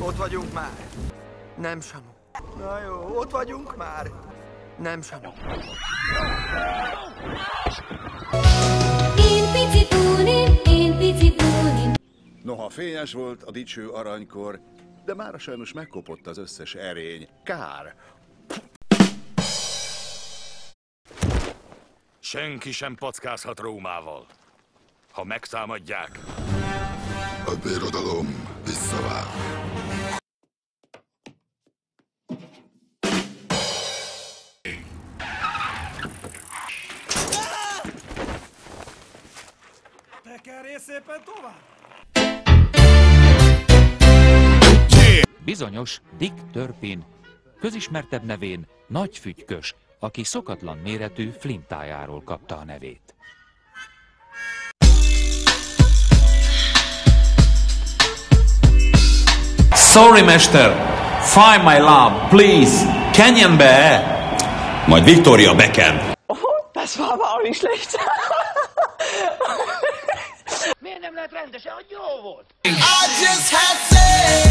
Ott vagyunk már. Nem, Samu. Na jó, ott vagyunk már. Nem, Samu. Én pici Puni, én pici Puni. Noha fényes volt a dicső aranykor, de mára sajnos megkopott az összes erény. Kár! Senki sem packázhat Rómával. Ha megtámadják... A birodalom visszavág. Tekerjél szépen tovább! Bizonyos Dick Turpin, közismertebb nevén Nagy Fügykös, aki szokatlan méretű flintájáról kapta a nevét. Sorry, mester! Find my love, please! Kenjen be! Majd Victoria Beckham. Oh, das war aber auch nicht schlecht. Miért nem lehet rendesen, hogy jó volt? I just had said